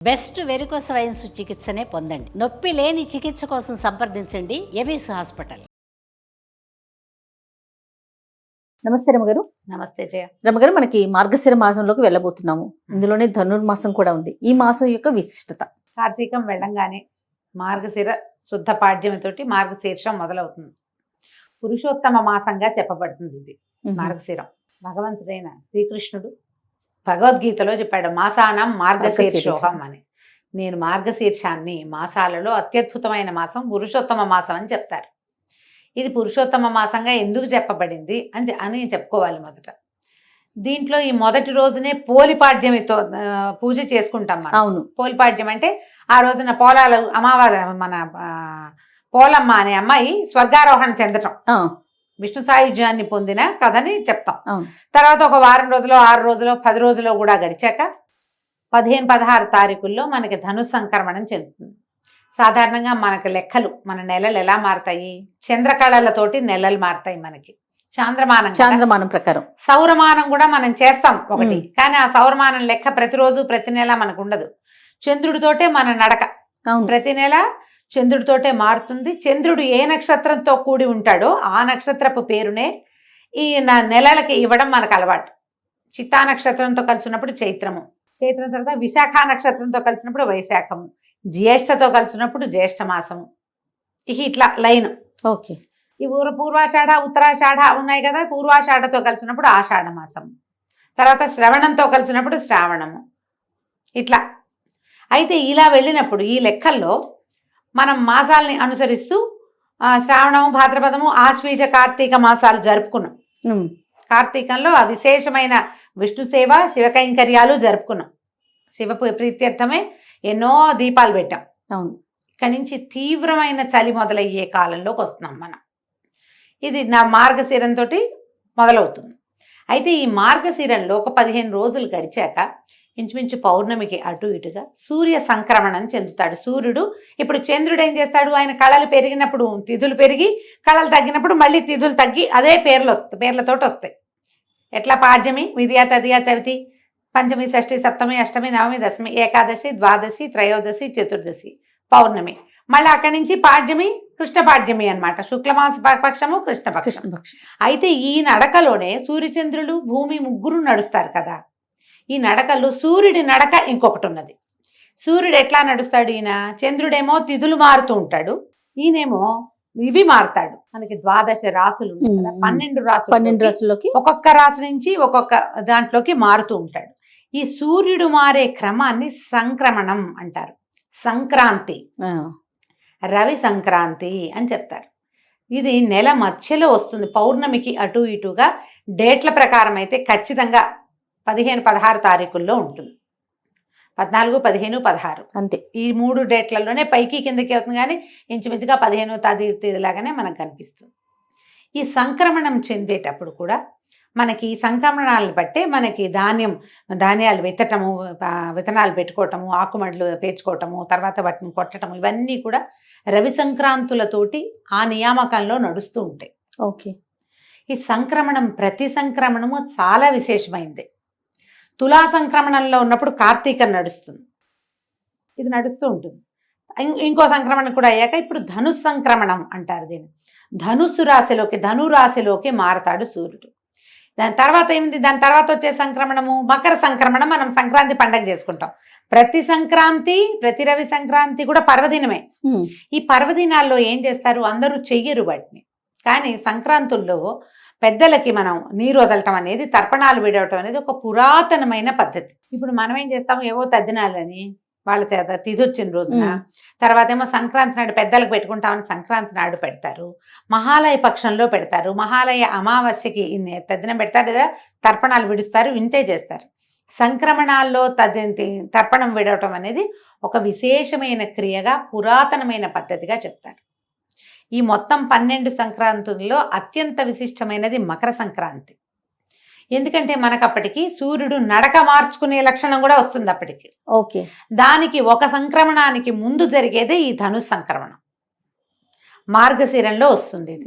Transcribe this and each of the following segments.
Best varicose veins చికిత్సనే పొందండి. నొప్పి లేని చికిత్స కోసం సంప్రదించండి ఎబిస్ హాస్పిటల్. నమస్తే రమగారు. నమస్తే జయ. రమగారు, మనకి మార్గశిర మాసంలోకి వెళ్ళబోతున్నాము. ఇందులోనే ధనుర్మాసం కూడా ఉంది. ఈ మాసం యొక్క విశిష్టత? కార్తీకం వెళ్ళంగానే మార్గశిర శుద్ధ పాడ్యమితోటి మార్గశీర్షం మొదలవుతుంది. పురుషోత్తమ మాసంగా చెప్పబడుతుంది ఇది మార్గశిరం. భగవంతుడైన శ్రీకృష్ణుడు భగవద్గీతలో చెప్పాడు, మాసానం మార్గశీర్షోహం అని. నేను మార్గశీర్షాన్ని మాసాలలో అత్యద్భుతమైన మాసం, పురుషోత్తమ మాసం అని చెప్తారు. ఇది పురుషోత్తమ మాసంగా ఎందుకు చెప్పబడింది అని చెప్పుకోవాలి. మొదట దీంట్లో ఈ మొదటి రోజునే పోలిపాడ్యమితో పూజ చేసుకుంటాం మనం. అవును, పోలిపాడ్యం అంటే ఆ రోజున పోలాలు అమావాస్య, మన పోలమ్మ అనే అమ్మాయి స్వర్గారోహణ చెందటం, విష్ణు సాయుధ్యాన్ని పొందిన కథని చెప్తాం. తర్వాత ఒక వారం రోజులు, 6 రోజులు, 10 రోజులు కూడా గడిచాక 15-16 తారీఖుల్లో మనకి ధను సంక్రమణం చెందుతుంది. సాధారణంగా మనకి లెక్కలు, మన నెలలు ఎలా మారుతాయి? చంద్రకళలతోటి నెలలు మారుతాయి మనకి. చాంద్రమానం ప్రకారం. సౌరమానం కూడా మనం చేస్తాం ఒకటి, కానీ ఆ సౌరమానం లెక్క ప్రతిరోజు ప్రతి నెల మనకు ఉండదు. చంద్రుడితోటే మన నడక ప్రతి నెల చంద్రుడితోటే మారుతుంది. చంద్రుడు ఏ నక్షత్రంతో కూడి ఉంటాడో ఆ నక్షత్రపు పేరునే ఈ నెలలకి ఇవ్వడం మనకు అలవాటు. చిత్తా నక్షత్రంతో కలిసినప్పుడు చైత్రము, చైత్రం తర్వాత విశాఖ నక్షత్రంతో కలిసినప్పుడు వైశాఖము, జ్యేష్ఠతో కలిసినప్పుడు జ్యేష్ఠ మాసము. ఇట్లా లైన్. ఓకే. ఈ పూర్వాషాఢ, ఉత్తరాషాఢ ఉన్నాయి కదా. పూర్వాషాఢతో కలిసినప్పుడు ఆషాఢ మాసం, తర్వాత శ్రవణంతో కలిసినప్పుడు శ్రావణము. ఇట్లా అయితే ఇలా వెళ్ళినప్పుడు ఈ లెక్కల్లో మనం మాసాలని అనుసరిస్తూ శ్రావణము, భాద్రపదము, ఆశ్వీజ, కార్తీక మాసాలు జరుపుకున్నాం. కార్తీకంలో ఆ విశేషమైన విష్ణు సేవ, శివ కైంకర్యాలు జరుపుకున్నాం. శివ ప్రీత్యర్థమే ఎన్నో దీపాలు పెట్టాం. అవును. ఇక్కడి నుంచి తీవ్రమైన చలి మొదలయ్యే కాలంలోకి వస్తున్నాం మనం. ఇది నా మార్గశిరంతో మొదలవుతుంది. అయితే ఈ మార్గశిరంలో ఒక 15 రోజులు గడిచాక ఇంచుమించు పౌర్ణమికి అటు ఇటుగా సూర్య సంక్రమణం చెందుతాడు. సూర్యుడు ఇప్పుడు చంద్రుడు ఏం చేస్తాడు? ఆయన కళలు పెరిగినప్పుడు తిథులు పెరిగి, కళలు తగ్గినప్పుడు మళ్ళీ తిథులు తగ్గి అదే పేర్లతోటి వస్తాయి. ఎట్లా? పాడ్యమి, విద్యా, తదియా, చవితి, పంచమి, షష్ఠి, సప్తమి, అష్టమి, నవమి, దశమి, ఏకాదశి, ద్వాదశి, త్రయోదశి, చతుర్దశి, పౌర్ణమి. మళ్ళీ అక్కడి నుంచి పాడ్యమి, కృష్ణపాడ్యమి అనమాట. శుక్లమాస పక్షము, కృష్ణపక్షం. అయితే ఈ నడకలోనే సూర్యచంద్రులు, భూమి ముగ్గురు నడుస్తారు కదా. ఈ నడకల్లో సూర్యుడి నడక ఇంకొకటి ఉన్నది. సూర్యుడు ఎట్లా నడుస్తాడు? ఈయన చంద్రుడేమో తిథులు మారుతూ ఉంటాడు, ఈయనేమో ఇవి మారుతాడు. మనకి 12 రాసులు, 12 రాసులకి ఒక్కొక్క రాశి నుంచి ఒక్కొక్క దాంట్లోకి మారుతూ ఉంటాడు. ఈ సూర్యుడు మారే క్రమాన్ని సంక్రమణం అంటారు. సంక్రాంతి, రవి సంక్రాంతి అని చెప్తారు. ఇది నెల మధ్యలో వస్తుంది. పౌర్ణమికి అటు ఇటుగా డేట్ల ప్రకారం అయితే ఖచ్చితంగా 15-16 తారీఖుల్లో ఉంటుంది. 14, 15, 16 అంతే. ఈ 3 డేట్లలోనే పైకి కిందకి అవుతుంది, కానీ ఇంచుమించుగా 15 తేదీలాగానే మనకు కనిపిస్తుంది. ఈ సంక్రమణం చెందేటప్పుడు కూడా మనకి ఈ సంక్రమణాలను బట్టే మనకి ధాన్యాలు విత్తనాలు పెట్టుకోవటము, ఆకుమడ్లు పేర్చుకోవటము, తర్వాత వాటిని కొట్టటము, ఇవన్నీ కూడా రవి సంక్రాంతులతోటి ఆ నియామకంలో నడుస్తూ ఉంటాయి. ఓకే. ఈ సంక్రమణం, ప్రతి సంక్రమణము చాలా విశేషమైంది. తులా సంక్రమణంలో ఉన్నప్పుడు కార్తీకం నడుస్తుంది, ఇది నడుస్తూ ఉంటుంది. ఇంకో సంక్రమణం కూడా అయ్యాక ఇప్పుడు ధను సంక్రమణం అంటారు దీన్ని. ధనురాశిలోకి మారతాడు సూర్యుడు. దాని తర్వాత ఏమిటి? దాని తర్వాత వచ్చే సంక్రమణము మకర సంక్రమణం. మనం సంక్రాంతి పండగ చేసుకుంటాం. ప్రతి సంక్రాంతి, ప్రతి రవి సంక్రాంతి కూడా పర్వదినమే. ఈ పర్వదినాల్లో ఏం చేస్తారు? అందరూ చెయ్యరు వాటిని, కానీ సంక్రాంతుల్లో పెద్దలకి మనం నీరు వదలటం అనేది, తర్పణాలు విడవటం అనేది ఒక పురాతనమైన పద్ధతి. ఇప్పుడు మనం ఏం చేస్తాము? ఏవో తద్దినాలని వాళ్ళ తిథి వచ్చిన రోజున, తర్వాత ఏమో సంక్రాంతి నాడు పెద్దలకు పెట్టుకుంటామని సంక్రాంతి నాడు పెడతారు. మహాలయ పక్షంలో పెడతారు. మహాలయ అమావాస్యకి తద్దినం పెడతారు లేదా తర్పణాలు విడుస్తారు, ఇంతే చేస్తారు. సంక్రమణాల్లో తర్పణం విడవటం అనేది ఒక విశేషమైన క్రియగా, పురాతనమైన పద్ధతిగా చెప్తారు. ఈ మొత్తం 12 సంక్రాంతుల్లో అత్యంత విశిష్టమైనది మకర సంక్రాంతి. ఎందుకంటే మనకు అప్పటికి సూర్యుడు నడక మార్చుకునే లక్షణం కూడా వస్తుంది అప్పటికి. ఓకే. దానికి ఒక సంక్రమణానికి ముందు జరిగేదే ఈ ధను సంక్రమణం, మార్గశిరంలో వస్తుంది ఇది.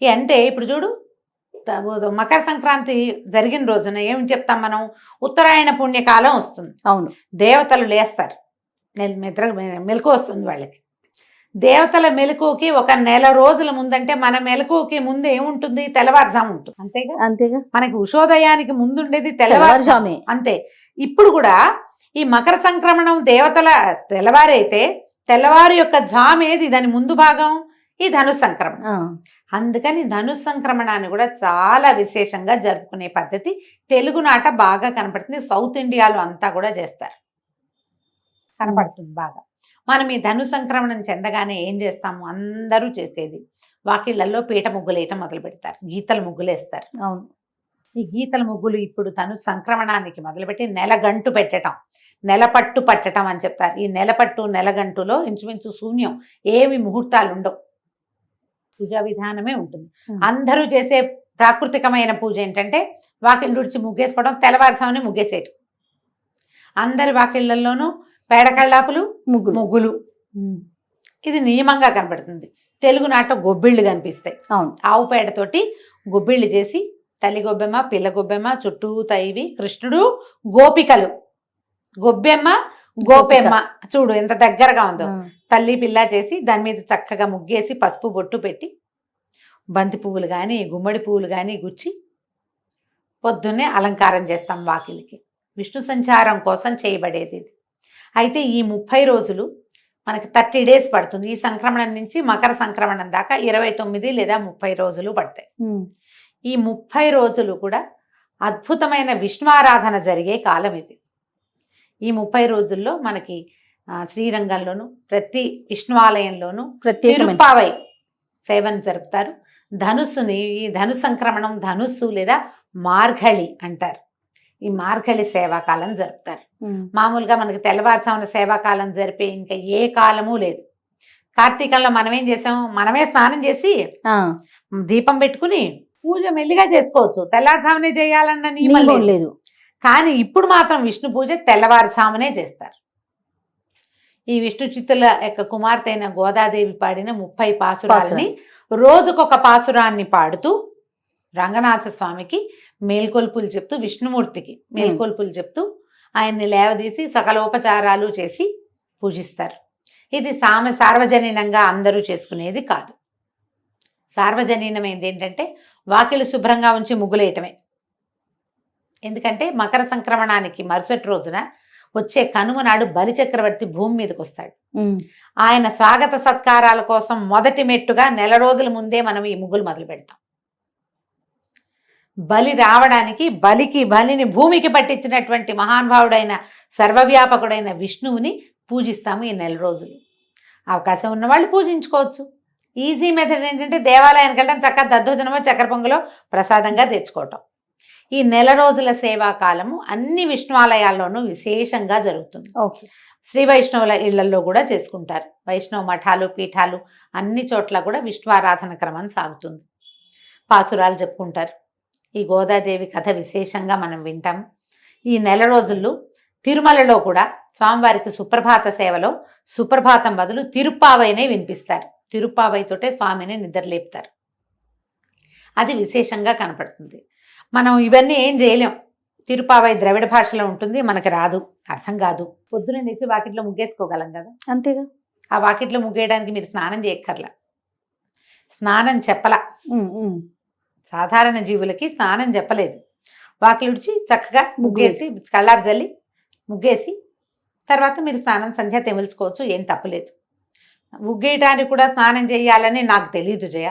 అంటే ఇప్పుడు చూడు, మకర సంక్రాంతి జరిగిన రోజున ఏం చెప్తాం మనం? ఉత్తరాయణ పుణ్యకాలం వస్తుంది. అవును. దేవతలు లేస్తారు, మెలకు వస్తుంది వాళ్ళకి. దేవతల మెలకువకి ఒక నెల రోజుల ముందంటే మన మెలకువకి ముందు ఏముంటుంది, తెల్లవారుజాము ఉంటుంది. అంతేగా, అంతేగా, మనకి ఉషోదయానికి ముందు ఉండేది తెల్లవారుజామే. అంతే. ఇప్పుడు కూడా ఈ మకర సంక్రమణం దేవతల తెల్లవారైతే తెల్లవారు యొక్క జామ్ ఏది, దాని ముందు భాగం ఈ ధను సంక్రమణం. అందుకని ధను సంక్రమణాన్ని కూడా చాలా విశేషంగా జరుపుకునే పద్ధతి తెలుగునాట బాగా కనపడుతుంది. సౌత్ ఇండియాలో అంతా కూడా చేస్తారు, కనపడుతుంది బాగా. మనం ఈ ధను సంక్రమణం చెందగానే ఏం చేస్తాము, అందరూ చేసేది వాకిళ్లలో పీట ముగ్గులేయటం మొదలు పెడతారు, గీతల ముగ్గులేస్తారు. అవును. ఈ గీతల ముగ్గులు ఇప్పుడు ధను సంక్రమణానికి మొదలుపెట్టి నెలగంటు పెట్టడం, నెలపట్టు పట్టడం అని చెప్తారు. ఈ నెలపట్టు నెలగంటులో ఇంచుమించు శూన్యం, ఏమి ముహూర్తాలు ఉండవు, పూజా విధానమే ఉంటుంది. అందరూ చేసే ప్రాకృతికమైన పూజ ఏంటంటే వాకిళ్ళు ఉడిచి ముగ్గేసుకోవడం, తెల్లవారుజామునే ముగ్గేసేయటం. అందరి వాకిళ్లలోనూ పేడకళ్ళాపులు ముగ్గులు, ఇది నియమంగా కనబడుతుంది. తెలుగునాట గొబ్బిళ్ళు కనిపిస్తాయి. ఆవు పేడతోటి గొబ్బిళ్ళు చేసి తల్లి గొబ్బెమ్మ, పిల్ల గొబ్బెమ్మ, చుట్టూ తైవి, కృష్ణుడు, గోపికలు, గొబ్బెమ్మ గోపెమ్మ, చూడు ఎంత దగ్గరగా ఉందో. తల్లి పిల్ల చేసి దాని మీద చక్కగా ముగ్గేసి పసుపు బొట్టు పెట్టి బంతి పువ్వులు కానీ గుమ్మడి పువ్వులు కానీ గుచ్చి పొద్దున్నే అలంకారం చేస్తాం వాకిలికి. విష్ణు సంచారం కోసం చేయబడేది ఇది. అయితే ఈ 30 రోజులు మనకి 30 days పడుతుంది. ఈ సంక్రమణం నుంచి మకర సంక్రమణం దాకా 29 లేదా 30 రోజులు పడతాయి. ఈ 30 రోజులు కూడా అద్భుతమైన విష్ణువారాధన జరిగే కాలం ఇది. ఈ 30 రోజుల్లో మనకి శ్రీరంగంలోను ప్రతి విష్ణువాలయంలోనూ తిరుప్పావై సేవను జరుపుతారు. ధనుస్సుని, ఈ ధను సంక్రమణం ధనుస్సు లేదా మార్గళి అంటారు. ఈ మార్గళి సేవాకాలం జరుపుతారు. మామూలుగా మనకి తెల్లవారుజామున సేవాకాలం జరిపే ఇంకా ఏ కాలము లేదు. కార్తీకంలో మనం ఏం చేసాం, మనమే స్నానం చేసి దీపం పెట్టుకుని పూజ మెల్లిగా చేసుకోవచ్చు, తెల్లవారుజామునే చేయాలన్న నియమం లేదు. కానీ ఇప్పుడు మాత్రం విష్ణు పూజ తెల్లవారుజామునే చేస్తారు. ఈ విష్ణు చిత్తుల యొక్క కుమార్తె అయిన గోదాదేవి పాడిన 30 పాసురాలని రోజుకొక పాసురాన్ని పాడుతూ రంగనాథ స్వామికి మేల్కొల్పులు చెప్తూ, విష్ణుమూర్తికి మేల్కొల్పులు చెప్తూ ఆయన్ని లేవదీసి సకలోపచారాలు చేసి పూజిస్తారు. ఇది సార్వజనీనంగా అందరూ చేసుకునేది కాదు. సార్వజనీనమైనది ఏంటంటే వాకిలు శుభ్రంగా ఉంచి ముగ్గులేయటమే. ఎందుకంటే మకర సంక్రమణానికి మరుసటి రోజున వచ్చే కనుమ నాడు బలిచక్రవర్తి భూమి మీదకి వస్తాడు. ఆయన స్వాగత సత్కారాల కోసం మొదటి మెట్టుగా నెల రోజుల ముందే మనం ఈ ముగ్గులు మొదలు పెడతాం. బలి రావడానికి బలిని భూమికి పట్టించినటువంటి మహానుభావుడైన సర్వవ్యాపకుడైన విష్ణువుని పూజిస్తాము ఈ నెల రోజులు. అవకాశం ఉన్న వాళ్ళు పూజించుకోవచ్చు. ఈజీ మెథడ్ ఏంటంటే దేవాలయానికి వెళ్ళడం, చక్కగా దద్దోజనమో చక్కెర పొంగలో ప్రసాదంగా తెచ్చుకోవటం. ఈ నెల రోజుల సేవాకాలము అన్ని విష్ణువాలయాల్లోనూ విశేషంగా జరుగుతుంది. శ్రీ వైష్ణవుల ఇళ్లలో కూడా చేసుకుంటారు. వైష్ణవ మఠాలు, పీఠాలు అన్ని చోట్ల కూడా విష్ణువారాధన క్రమం సాగుతుంది. పాసురాలు చెప్పుకుంటారు. ఈ గోదాదేవి కథ విశేషంగా మనం వింటాం. ఈ నెల రోజుల్లో తిరుమలలో కూడా స్వామివారికి సుప్రభాత సేవలో సుప్రభాతం బదులు తిరుప్పావైనే వినిపిస్తారు. తిరుప్పావైతోటే స్వామిని నిద్రలేపుతారు. అది విశేషంగా కనపడుతుంది. మనం ఇవన్నీ ఏం చేయలేం. తిరుప్పావై ద్రవిడ భాషలో ఉంటుంది, మనకి రాదు, అర్థం కాదు. పొద్దున లేచి వాకిట్లో ముగ్గేసుకోగలం కదా, అంతేగా. ఆ వాకిట్లో ముగ్గేయడానికి మీరు స్నానం చేయక్కర్లా, స్నానం చెప్పలా. సాధారణ జీవులకి స్నానం చెప్పలేదు. వాకిలుడిచి చక్కగా ముగ్గేసి కళ్ళాపు జల్లి ముగ్గేసి తర్వాత మీరు స్నానం సంధ్య తెమిల్చుకోవచ్చు, ఏం తప్పలేదు. ముగ్గేయటానికి కూడా స్నానం చేయాలని నాకు తెలియదు జయ.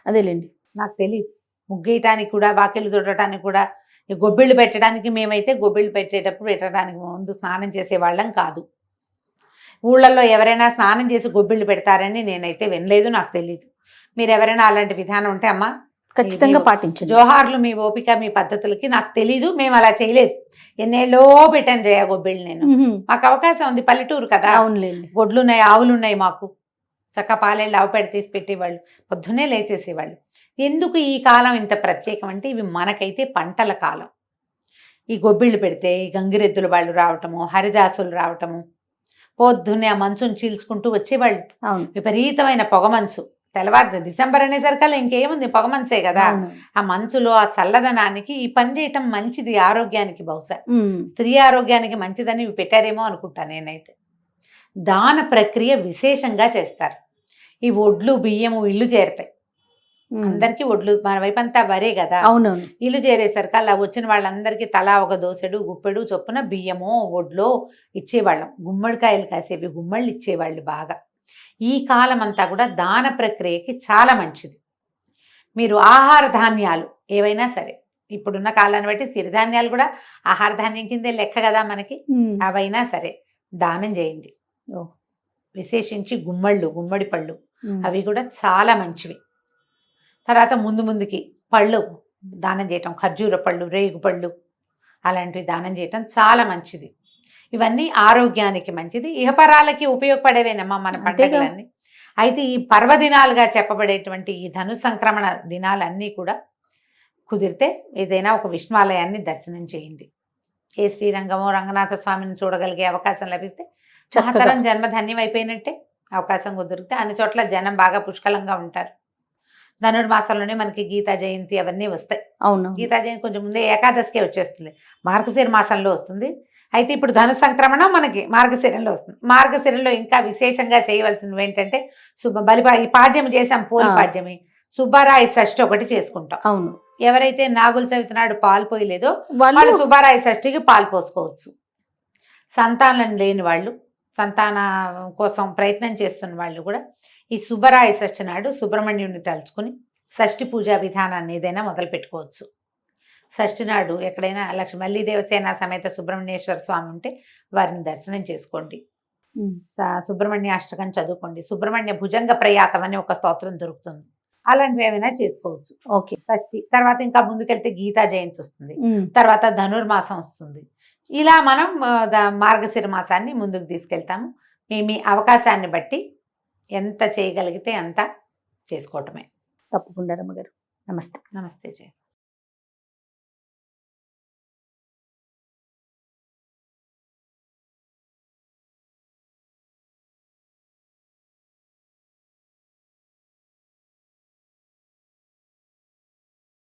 అదేలేండి, నాకు తెలియదు. ముగ్గేయటానికి కూడా, వాకిళ్ళు తుడటానికి కూడా, గొబ్బిళ్ళు పెట్టడానికి మేమైతే గొబ్బిళ్ళు పెట్టడానికి ముందు స్నానం చేసేవాళ్ళం కాదు. ఊళ్ళల్లో ఎవరైనా స్నానం చేసి గొబ్బిళ్ళు పెడతారని నేనైతే వినలేదు, నాకు తెలియదు. మీరు ఎవరైనా అలాంటి విధానం ఉంటే అమ్మా ఖచ్చితంగా పాటించండి. జోహార్లు మీ ఓపిక, మీ పద్ధతులకి. నాకు తెలీదు, మేము అలా చేయలేదు. ఎన్నేళ్ళో పెట్టాను జయ గొబ్బిళ్ళు నేను. మాకు అవకాశం ఉంది, పల్లెటూరు కదా, గొడ్లు ఉన్నాయి, ఆవులు ఉన్నాయి మాకు. చక్క పాలేళ్ళు ఆవు పెడ తీసి పెట్టేవాళ్ళు, పొద్దున్నే లేచేసేవాళ్ళు. ఎందుకు ఈ కాలం ఇంత ప్రత్యేకం అంటే ఇవి మనకైతే పంటల కాలం. ఈ గొబ్బిళ్ళు పెడితే ఈ గంగిరెద్దుల వాళ్ళు రావటము, హరిదాసులు రావటము, పొద్దున్నే ఆ మంచుని చీల్చుకుంటూ వచ్చేవాళ్ళు. విపరీతమైన పొగ మంచు తెల్లవారు డిసెంబర్ అనేసరికల్లా ఇంకేముంది, పొగ మంచే కదా. అవును. ఆ మంచులో ఆ చల్లదనానికి ఈ పని చేయటం మంచిది ఆరోగ్యానికి. బహుశా ఉమ్. స్త్రీ ఆరోగ్యానికి మంచిదని ఇవి పెట్టారేమో అనుకుంటా నేనైతే. దాన ప్రక్రియ విశేషంగా చేస్తారు. ఈ ఒడ్లు బియ్యము ఇల్లు చేరతాయి. ఉమ్. అందరికీ ఒడ్లు, మన వైపు అంతా వరే కదా. అవునవును. ఇల్లు చేరేసరికి అలా వచ్చిన వాళ్ళందరికీ తలా ఒక దోసెడు గుప్పెడు చొప్పున బియ్యమో ఒడ్లో ఇచ్చేవాళ్ళం. గుమ్మడికాయలు కాసేవి గుమ్మళ్ళు ఇచ్చేవాళ్ళు బాగా. ఈ కాలం అంతా కూడా దాన ప్రక్రియకి చాలా మంచిది. మీరు ఆహార ధాన్యాలు ఏవైనా సరే, ఇప్పుడున్న కాలాన్ని బట్టి సిరిధాన్యాలు కూడా ఆహార ధాన్యం కిందే లెక్క కదా మనకి. ఉమ్. అవైనా సరే దానం చేయండి. ఓ. విశేషించి గుమ్మడి పళ్ళు ఉమ్. అవి కూడా చాలా మంచివి. తర్వాత ముందుకి పళ్ళు దానం చేయటం, ఖర్జూర పళ్ళు, రేగు పళ్ళు అలాంటివి దానం చేయటం చాలా మంచిది. ఇవన్నీ ఆరోగ్యానికి మంచిది, ఇహపరాలకి ఉపయోగపడేవేనమ్మా మన పండుగలన్నీ. అయితే ఈ పర్వదినాలుగా చెప్పబడేటువంటి ఈ ధను సంక్రమణ దినాలన్నీ కూడా కుదిరితే ఏదైనా ఒక విష్ణువాలయాన్ని దర్శనం చేయండి. ఏ శ్రీరంగమో రంగనాథ స్వామిని చూడగలిగే అవకాశం లభిస్తే మహతరం జన్మధన్యం అయిపోయినట్టే. అవకాశం కుదిరితే అన్ని చోట్ల జనం బాగా పుష్కలంగా ఉంటారు. ధనుర్మాసంలోనే మనకి గీతా జయంతి అవన్నీ వస్తాయి. అవును. గీతా జయంతి కొంచెం ముందే ఏకాదశికే వచ్చేస్తుంది, మార్గశిర మాసంలో వస్తుంది. అయితే ఇప్పుడు ధను సంక్రమణం మనకి మార్గశిరంలో వస్తుంది. మార్గశిరంలో ఇంకా విశేషంగా చేయవలసినవి ఏంటంటే ఈ పాడ్యం చేసాం, పోలి పాడ్యమి, సుబ్బారాయి షష్ఠి ఒకటి చేసుకుంటాం. అవును. ఎవరైతే నాగుల చవితి నాడు పాలు పోయలేదో వాళ్ళు వాళ్ళు సుబ్బారాయి షష్ఠికి పాలు పోసుకోవచ్చు. సంతానం లేని వాళ్ళు, సంతాన కోసం ప్రయత్నం చేస్తున్న వాళ్ళు కూడా ఈ సుబ్బరాయ షష్ఠి నాడు సుబ్రహ్మణ్యుడిని తలుచుకుని షష్ఠి పూజా విధానాన్ని ఏదైనా మొదలు పెట్టుకోవచ్చు. షష్ఠి నాడు ఎక్కడైనా మల్లి దేవసేన సమేత సుబ్రహ్మణ్యేశ్వర స్వామి ఉంటే వారిని దర్శనం చేసుకోండి. ఉమ్. సుబ్రహ్మణ్య అష్టకం చదువుకోండి. సుబ్రహ్మణ్య భుజంగ ప్రయాతం అని ఒక స్తోత్రం దొరుకుతుంది, అలాంటివి ఏమైనా చేసుకోవచ్చు. ఓకే. షష్ఠి తర్వాత ఇంకా ముందుకెళ్తే గీతా జయంతి వస్తుంది, ఉమ్. తర్వాత ధనుర్మాసం వస్తుంది. ఇలా మనం మార్గశిర మాసాన్ని ముందుకు తీసుకెళ్తాము. మీ అవకాశాన్ని బట్టి ఎంత చేయగలిగితే అంత చేసుకోవటమే. తప్పకుండా రమ్మగారు. నమస్తే. నమస్తే జయ.